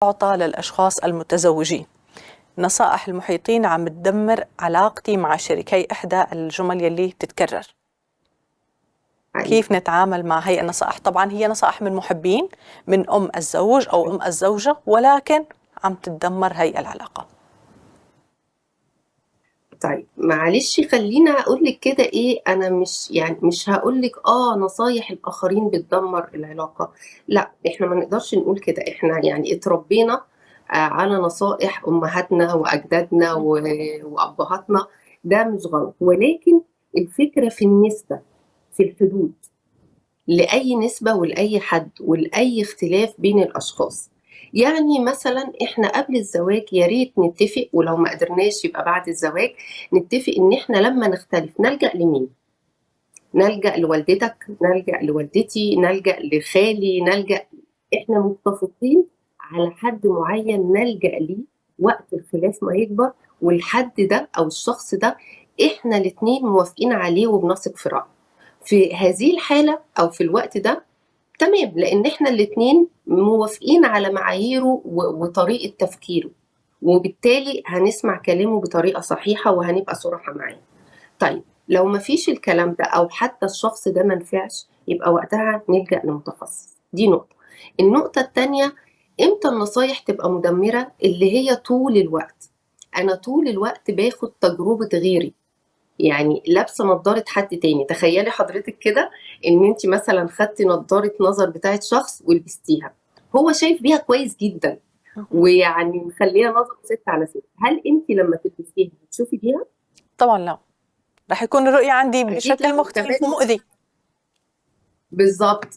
تعطى للأشخاص المتزوجين. نصائح المحيطين عم تدمر علاقتي مع شريكي. إحدى الجمل يلي بتتكرر. كيف نتعامل مع هي النصائح؟ طبعا هي نصائح من محبين، من أم الزوج أو أم الزوجة، ولكن عم تتدمر هي العلاقة. طيب معلش خلينا اقول لك كده ايه، انا مش هقول لك نصايح الاخرين بتدمر العلاقه. لا، احنا ما نقدرش نقول كده. احنا يعني اتربينا على نصائح امهاتنا واجدادنا وابهاتنا. ده مش غلط، ولكن الفكره في النسبه، في الحدود، لأي نسبة ولأي حد ولأي اختلاف بين الأشخاص. يعني مثلا احنا قبل الزواج يا ريت نتفق، ولو ما قدرناش يبقى بعد الزواج نتفق ان احنا لما نختلف نلجأ لمين؟ نلجأ لوالدتك، نلجأ لوالدتي، نلجأ لخالي، احنا متفقين على حد معين نلجأ ليه وقت الخلاف ما يكبر، والحد ده او الشخص ده احنا الاتنين موافقين عليه وبنثق في رأيه. في هذه الحالة او في الوقت ده تمام، لان احنا الاتنين موافقين على معاييره وطريقة تفكيره، وبالتالي هنسمع كلامه بطريقة صحيحة وهنبقى صراحة معاه. طيب لو مفيش الكلام ده او حتى الشخص ده منفعش، يبقى وقتها نلجأ لمتخصص. دي نقطة. النقطة التانية، امتى النصايح تبقى مدمرة؟ اللي هي طول الوقت. انا طول الوقت باخد تجربة غيري، يعني لابسه نظاره حد تاني. تخيلي حضرتك كده ان انت مثلا خدتي نظاره نظر بتاعت شخص ولبستيها، هو شايف بيها كويس جدا ويعني مخليها نظر ست على ست. هل انت لما تلبسيها بتشوفي بيها؟ طبعا لا، رح يكون الرؤية عندي اكيد بشكل لا. مختلف وكمان ومؤذي. بالظبط،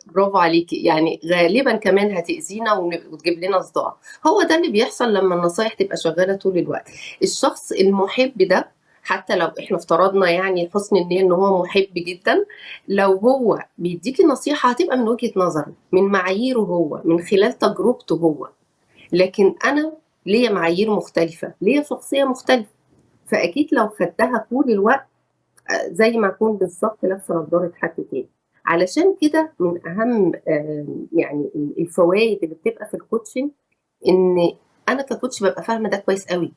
برافو عليكي، يعني غالبا كمان هتأذينا وتجيب لنا صداع. هو ده اللي بيحصل لما النصايح تبقى شغالة طول الوقت. الشخص المحب ده، حتى لو احنا افترضنا يعني حسن النية ان هو محب جدا، لو هو بيديكي نصيحة هتبقى من وجهة نظره، من معاييره هو، من خلال تجربته هو. لكن انا ليا معايير مختلفة، ليا شخصية مختلفة، فاكيد لو خدتها طول الوقت زي ما اكون بالظبط لابسه نظاره حد تاني. علشان كده من اهم يعني الفوائد اللي بتبقى في الكوتشنج، ان انا ككوتش ببقى فاهمه ده كويس قوي.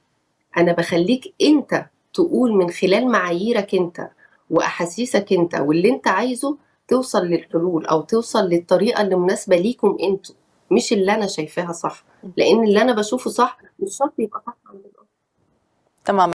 انا بخليك انت تقول من خلال معاييرك انت واحاسيسك انت واللي انت عايزه، توصل للحلول او توصل للطريقه اللي مناسبه ليكم انتوا، مش اللي انا شايفاها صح. لان اللي انا بشوفه صح مش شرط يبقى صح عند الآخر. تماما.